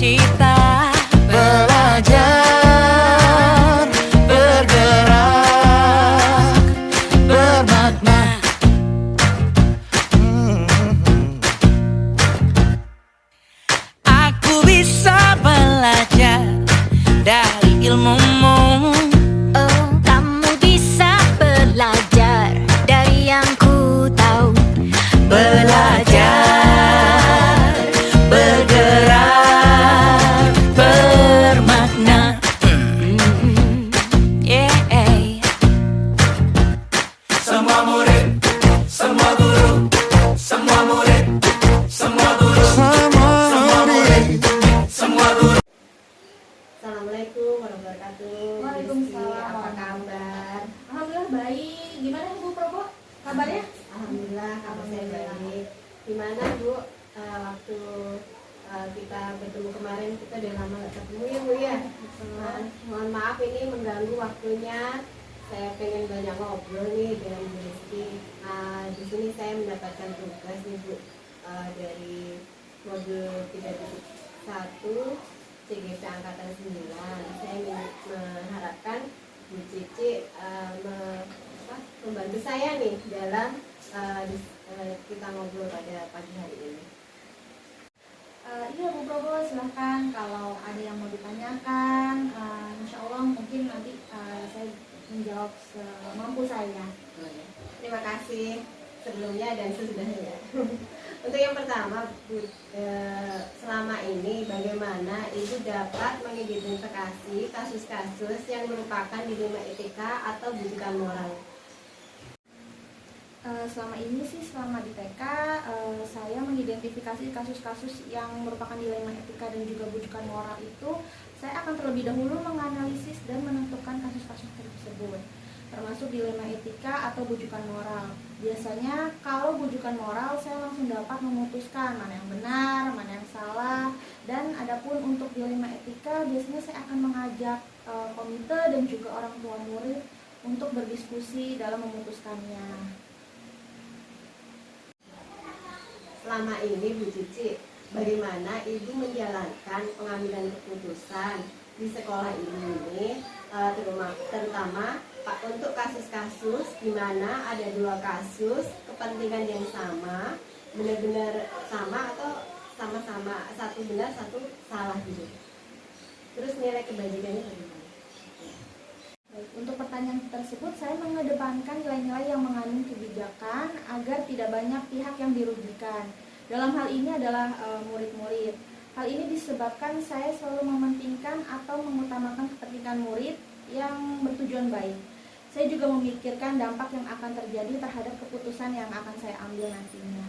cita-cita, belajar, bergerak, bermakna. Aku bisa belajar dari ilmumu. Oh, kamu bisa belajar dari yang ku tahu. Belajar, bergerak, bermakna. Yeah. Semua murid, semua guru, semua murid, semua guru, semua murid, semua guru. Assalamualaikum warahmatullahi wabarakatuh. Waalaikumsalam. Apa kabar? Alhamdulillah baik. Gimana Bu Probo? Kabarnya? Alhamdulillah kabar saya baik. Gimana Bu? Waktu kita bertemu kemarin, kita udah lama gak ketemu ya Bu ya. Mohon maaf ini mengganggu waktunya. Saya pengen banyak ngobrol nih dengan Bu Rizky. Di sini saya mendapatkan tugas nih Bu, dari modul 3.1 CGP Angkatan 9. Saya mengharapkan Bu Cici membantu saya nih dalam kita ngobrol pada pagi hari ini. Iya Bu Probo, silahkan kalau ada yang mau ditanyakan. Insya Allah mungkin nanti saya menjawab semampu saya. Terima kasih sebelumnya dan sesudahnya. Untuk yang pertama, Bu, selama ini bagaimana Ibu dapat mengidentifikasi kasus-kasus yang merupakan dilema etika atau bujukan moral? Selama ini sih, selama di TK, saya mengidentifikasi kasus-kasus yang merupakan dilema etika dan juga bujukan moral itu. Saya akan terlebih dahulu menganalisis dan menentukan kasus-kasus tersebut, termasuk dilema etika atau bujukan moral. Biasanya kalau bujukan moral, saya langsung dapat memutuskan mana yang benar, mana yang salah. Dan adapun untuk dilema etika, biasanya saya akan mengajak komite dan juga orang tua murid untuk berdiskusi dalam memutuskannya. Selama ini Bu Cici, bagaimana Ibu menjalankan pengambilan keputusan di sekolah ini, terutama untuk kasus-kasus di mana ada dua kasus kepentingan yang sama, benar-benar sama atau sama-sama satu benar satu salah gitu. Terus nilai kebajikannya bagaimana? Baik, untuk pertanyaan tersebut saya mengedepankan nilai-nilai yang mengandung kebijakan agar tidak banyak pihak yang dirugikan. Dalam hal ini adalah murid-murid. Hal ini disebabkan saya selalu mementingkan atau mengutamakan kepentingan murid yang bertujuan baik. Saya juga memikirkan dampak yang akan terjadi terhadap keputusan yang akan saya ambil nantinya.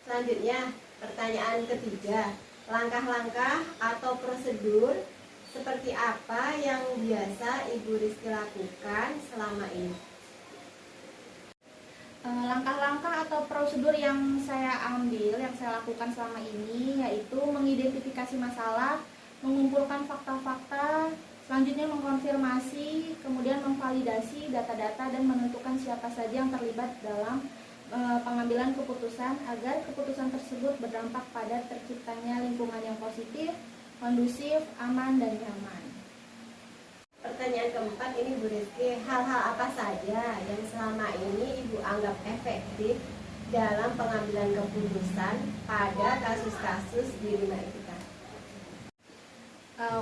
Selanjutnya, pertanyaan ketiga, langkah-langkah atau prosedur seperti apa yang biasa Ibu Rizky lakukan selama ini? Langkah-langkah atau prosedur yang saya ambil, yang saya lakukan selama ini, yaitu mengidentifikasi masalah, mengumpulkan fakta-fakta, selanjutnya mengkonfirmasi, kemudian memvalidasi data-data dan menentukan siapa saja yang terlibat dalam pengambilan keputusan agar keputusan tersebut berdampak pada terciptanya lingkungan yang positif, kondusif, aman, dan nyaman. Pertanyaan keempat ini Bu Rizky, hal-hal apa saja yang selama ini Ibu anggap efektif dalam pengambilan keputusan pada kasus-kasus dilema etika?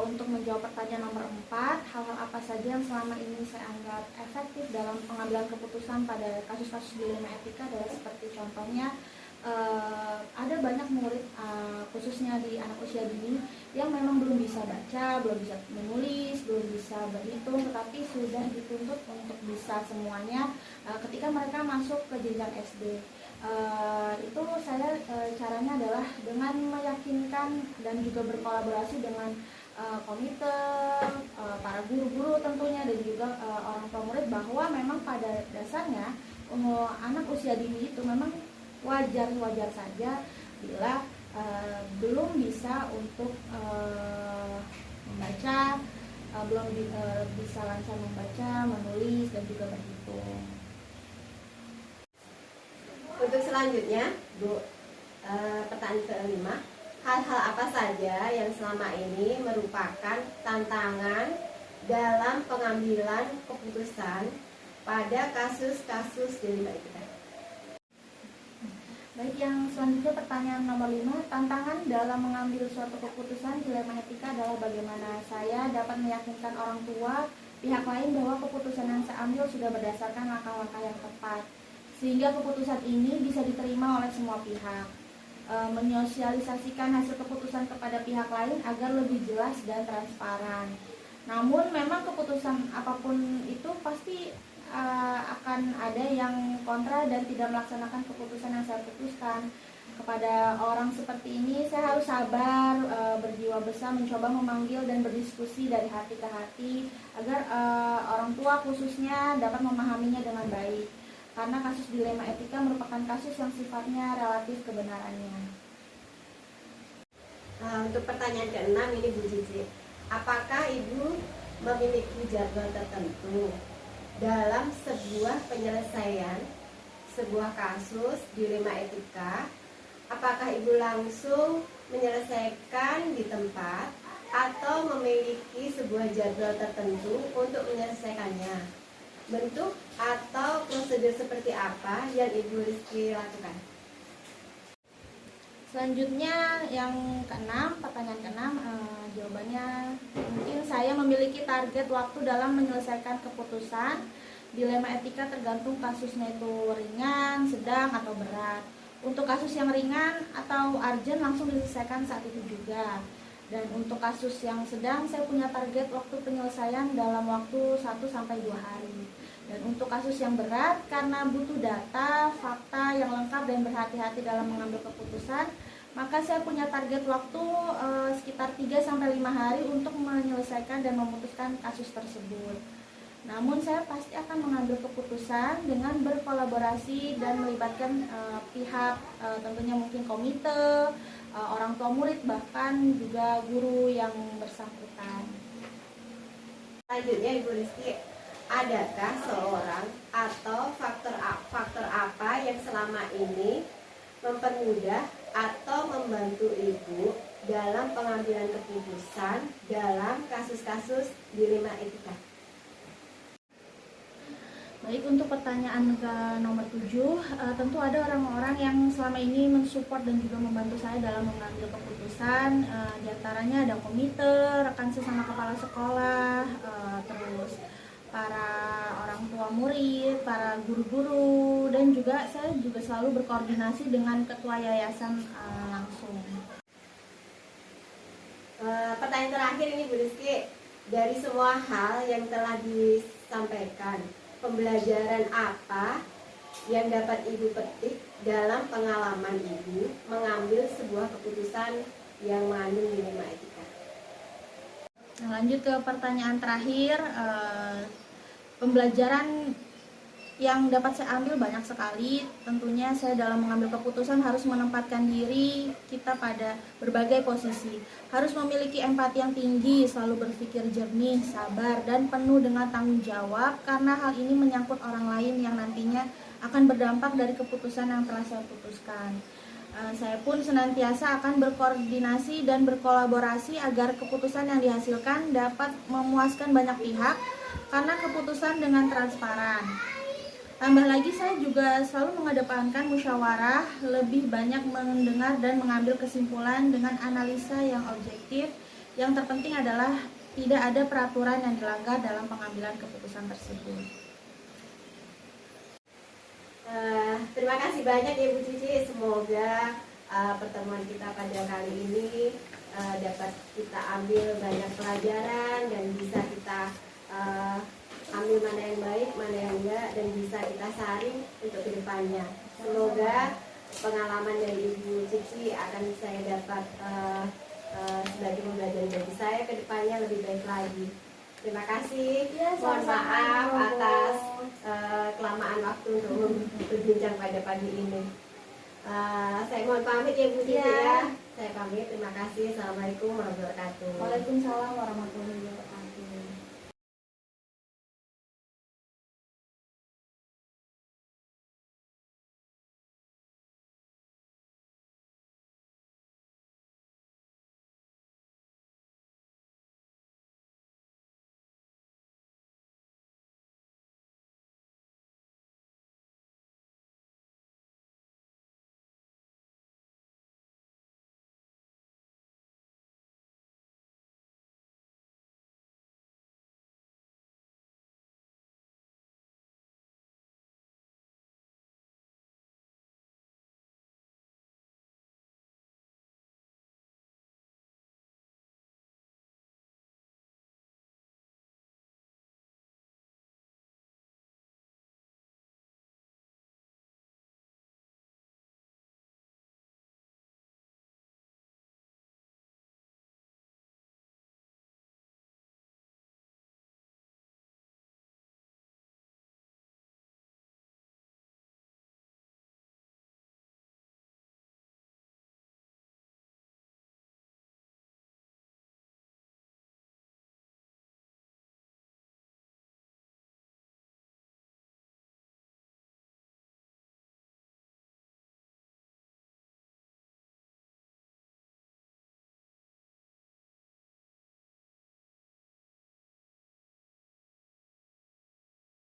Untuk menjawab pertanyaan nomor 4, hal-hal apa saja yang selama ini saya anggap efektif dalam pengambilan keputusan pada kasus-kasus dilema etika adalah seperti contohnya, ada banyak murid khususnya di anak usia dini yang memang belum bisa baca, belum bisa menulis, belum bisa berhitung, tetapi sudah dituntut untuk bisa semuanya ketika mereka masuk ke jenjang SD. Itu saya caranya adalah dengan meyakinkan dan juga berkolaborasi dengan komite, para guru-guru tentunya, dan juga orang tua murid, bahwa memang pada dasarnya anak usia dini itu memang wajar-wajar saja bila belum bisa untuk membaca, belum bisa lancar membaca, menulis, dan juga berhitung. Untuk selanjutnya, Bu, pertanyaan kelima, hal-hal apa saja yang selama ini merupakan tantangan dalam pengambilan keputusan pada kasus-kasus dilema etika? Baik, yang selanjutnya pertanyaan nomor 5. Tantangan dalam mengambil suatu keputusan dilema etika adalah bagaimana saya dapat meyakinkan orang tua, pihak lain bahwa keputusan yang saya ambil sudah berdasarkan langkah-langkah yang tepat, sehingga keputusan ini bisa diterima oleh semua pihak. Menyosialisasikan hasil keputusan kepada pihak lain agar lebih jelas dan transparan. Namun memang keputusan apapun itu pasti akan ada yang kontra dan tidak melaksanakan keputusan yang saya putuskan. Kepada orang seperti ini saya harus sabar, berjiwa besar, mencoba memanggil dan berdiskusi dari hati ke hati agar orang tua khususnya dapat memahaminya dengan baik. Karena kasus dilema etika merupakan kasus yang sifatnya relatif kebenarannya. Untuk pertanyaan ke-6 ini Bu Cici, apakah Ibu memiliki jadwal tertentu dalam sebuah penyelesaian sebuah kasus dilema etika? Apakah Ibu langsung menyelesaikan di tempat atau memiliki sebuah jadwal tertentu untuk menyelesaikannya? Bentuk atau prosedur seperti apa yang Ibu Rizky lakukan? Selanjutnya yang ke-6, pertanyaan ke-6, jawabannya mungkin saya memiliki target waktu dalam menyelesaikan keputusan dilema etika tergantung kasusnya itu ringan, sedang, atau berat. Untuk kasus yang ringan atau urgent langsung diselesaikan saat itu juga. Dan untuk kasus yang sedang saya punya target waktu penyelesaian dalam waktu 1-2 hari. Dan untuk kasus yang berat, karena butuh data, fakta yang lengkap dan berhati-hati dalam mengambil keputusan, maka saya punya target waktu sekitar 3-5 hari untuk menyelesaikan dan memutuskan kasus tersebut. Namun saya pasti akan mengambil keputusan dengan berkolaborasi dan melibatkan pihak, tentunya mungkin komite, orang tua murid, bahkan juga guru yang bersangkutan. Selanjutnya Ibu Rizky, adakah seorang atau faktor apa yang selama ini mempermudah atau membantu Ibu dalam pengambilan keputusan dalam kasus-kasus dilema etika? Baik, untuk pertanyaan ke nomor 7, tentu ada orang-orang yang selama ini mensupport dan juga membantu saya dalam mengambil keputusan. Di antaranya ada komite, rekan sesama kepala sekolah, terus para orang tua murid, para guru-guru, dan juga saya juga selalu berkoordinasi dengan ketua yayasan langsung. Pertanyaan terakhir ini Bu Rizky, dari semua hal yang telah disampaikan, pembelajaran apa yang dapat Ibu petik dalam pengalaman Ibu mengambil sebuah keputusan yang mengandung dilema etika? Nah, lanjut ke pertanyaan terakhir, pembelajaran yang dapat saya ambil banyak sekali. Tentunya saya dalam mengambil keputusan harus menempatkan diri kita pada berbagai posisi, harus memiliki empati yang tinggi, selalu berpikir jernih, sabar, dan penuh dengan tanggung jawab, karena hal ini menyangkut orang lain yang nantinya akan berdampak dari keputusan yang telah saya putuskan. Saya pun senantiasa akan berkoordinasi dan berkolaborasi agar keputusan yang dihasilkan dapat memuaskan banyak pihak karena keputusan dengan transparan. Tambah lagi, saya juga selalu mengedepankan musyawarah, lebih banyak mendengar dan mengambil kesimpulan dengan analisa yang objektif. Yang terpenting adalah tidak ada peraturan yang dilanggar dalam pengambilan keputusan tersebut. Terima kasih banyak ya Bu Cici. Semoga pertemuan kita pada kali ini dapat kita ambil banyak pelajaran dan bisa kita ambil mana yang baik, mana yang enggak, dan bisa kita saring untuk kedepannya. Semoga pengalaman dari Ibu Cici akan saya dapat sebagai pembelajaran bagi saya kedepannya lebih baik lagi. Terima kasih. Mohon maaf atas kelamaan waktu untuk berbincang pada pagi ini. Saya mohon pamit ya Bu Cici ya. Saya pamit. Terima kasih. Assalamualaikum warahmatullahi wabarakatuh. Waalaikumsalam warahmatullahi wabarakatuh.